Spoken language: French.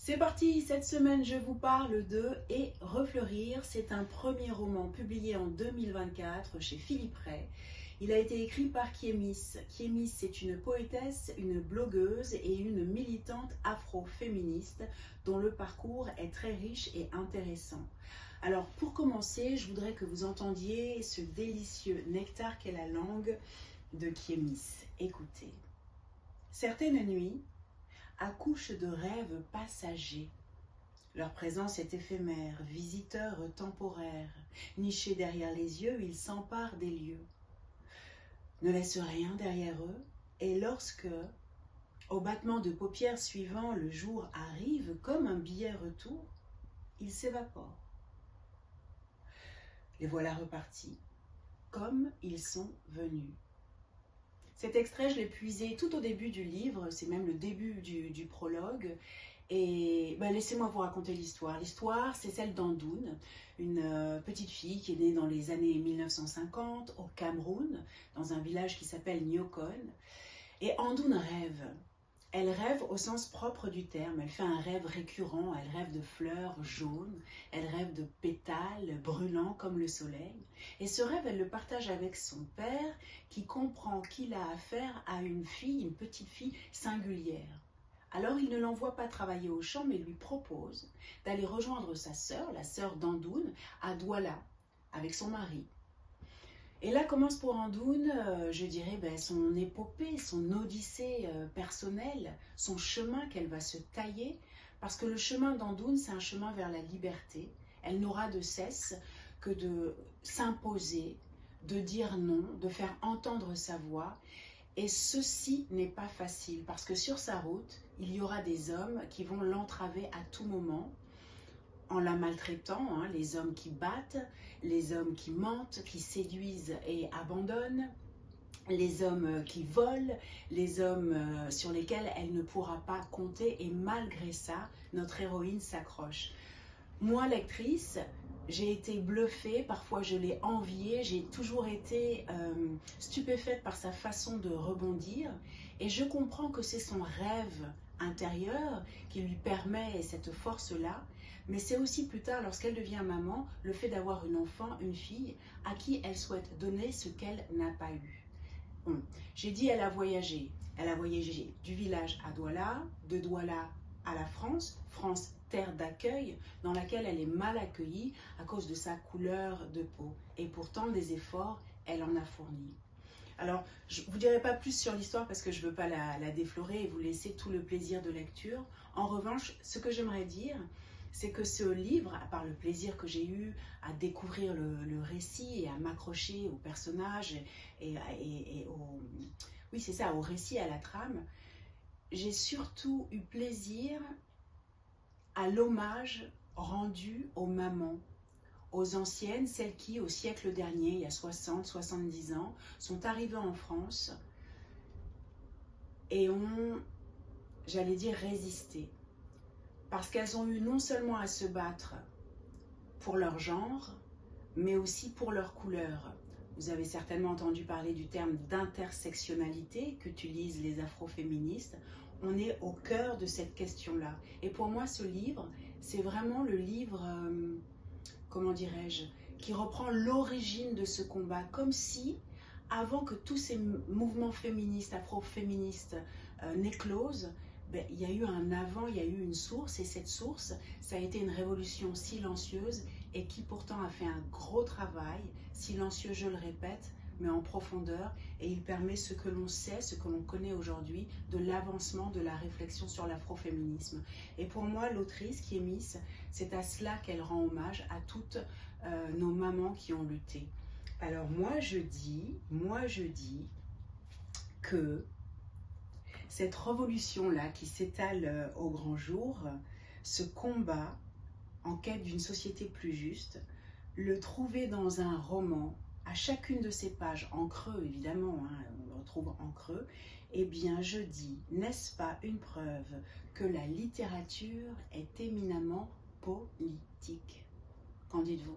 C'est parti, cette semaine je vous parle de Et refleurir. C'est un premier roman publié en 2024 chez Philippe Ray. Il a été écrit par Kiemis. Kiemis, c'est une poétesse, une blogueuse et une militante afro-féministe dont le parcours est très riche et intéressant. Alors pour commencer, je voudrais que vous entendiez ce délicieux nectar qu'est la langue de Kiemis. Écoutez. Certaines nuits accouchent de rêves passagers. Leur présence est éphémère, visiteurs temporaires. Nichés derrière les yeux, ils s'emparent des lieux. Ne laissent rien derrière eux, et lorsque, au battement de paupières suivant, le jour arrive comme un billet retour, ils s'évaporent. Les voilà repartis, comme ils sont venus. Cet extrait, je l'ai puisé tout au début du livre, c'est même le début du prologue. Et laissez-moi vous raconter l'histoire. L'histoire, c'est celle d'Andoun, une petite fille qui est née dans les années 1950 au Cameroun, dans un village qui s'appelle Nyokon. Et Andoun rêve. Elle rêve au sens propre du terme. Elle fait un rêve récurrent. Elle rêve de fleurs jaunes. Elle rêve de pétales brûlants comme le soleil. Et ce rêve, elle le partage avec son père qui comprend qu'il a affaire à une fille, une petite fille singulière. Alors il ne l'envoie pas travailler au champ, mais lui propose d'aller rejoindre sa sœur, la sœur d'Andoun, à Douala, avec son mari. Et là commence pour Andoun, je dirais, son épopée, son odyssée personnelle, son chemin qu'elle va se tailler, parce que le chemin d'Andoun, c'est un chemin vers la liberté. Elle n'aura de cesse que de s'imposer, de dire non, de faire entendre sa voix. Et ceci n'est pas facile, parce que sur sa route, il y aura des hommes qui vont l'entraver à tout moment, en la maltraitant, les hommes qui battent, les hommes qui mentent, qui séduisent et abandonnent, les hommes qui volent, les hommes sur lesquels elle ne pourra pas compter, et malgré ça, notre héroïne s'accroche. Moi, lectrice, j'ai été bluffée, parfois je l'ai enviée, j'ai toujours été stupéfaite par sa façon de rebondir, et je comprends que c'est son rêve intérieur qui lui permet cette force-là, mais c'est aussi plus tard, lorsqu'elle devient maman, le fait d'avoir une enfant, une fille, à qui elle souhaite donner ce qu'elle n'a pas eu. Bon. J'ai dit elle a voyagé du village à Douala, de Douala à la France, France terre d'accueil, dans laquelle elle est mal accueillie à cause de sa couleur de peau. Et pourtant, des efforts, elle en a fourni. Alors, je ne vous dirai pas plus sur l'histoire parce que je ne veux pas la déflorer et vous laisser tout le plaisir de lecture. En revanche, ce que j'aimerais dire, c'est que ce livre, à part le plaisir que j'ai eu à découvrir le récit et à m'accrocher au personnage et au, oui, c'est ça, au récit, à la trame, j'ai surtout eu plaisir à l'hommage rendu aux mamans, aux anciennes, celles qui, au siècle dernier, il y a 60, 70 ans, sont arrivées en France et ont, j'allais dire, résisté. Parce qu'elles ont eu non seulement à se battre pour leur genre, mais aussi pour leur couleur. Vous avez certainement entendu parler du terme d'intersectionnalité qu'utilisent les afroféministes. On est au cœur de cette question-là. Et pour moi, ce livre, c'est vraiment le livre, comment dirais-je, qui reprend l'origine de ce combat, comme si, avant que tous ces mouvements féministes, afroféministes n'éclosent, il y a eu un avant, il y a eu une source, et cette source, ça a été une révolution silencieuse et qui pourtant a fait un gros travail, silencieux, je le répète, mais en profondeur, et il permet ce que l'on sait, ce que l'on connaît aujourd'hui, de l'avancement de la réflexion sur l'afroféminisme. Et pour moi, l'autrice, Kiemis, c'est à cela qu'elle rend hommage, à toutes nos mamans qui ont lutté. Alors moi je dis que cette révolution-là qui s'étale au grand jour, ce combat en quête d'une société plus juste, le trouver dans un roman, à chacune de ces pages, en creux évidemment, on le retrouve en creux, eh bien je dis, n'est-ce pas une preuve que la littérature est éminemment politique? Qu'en dites-vous?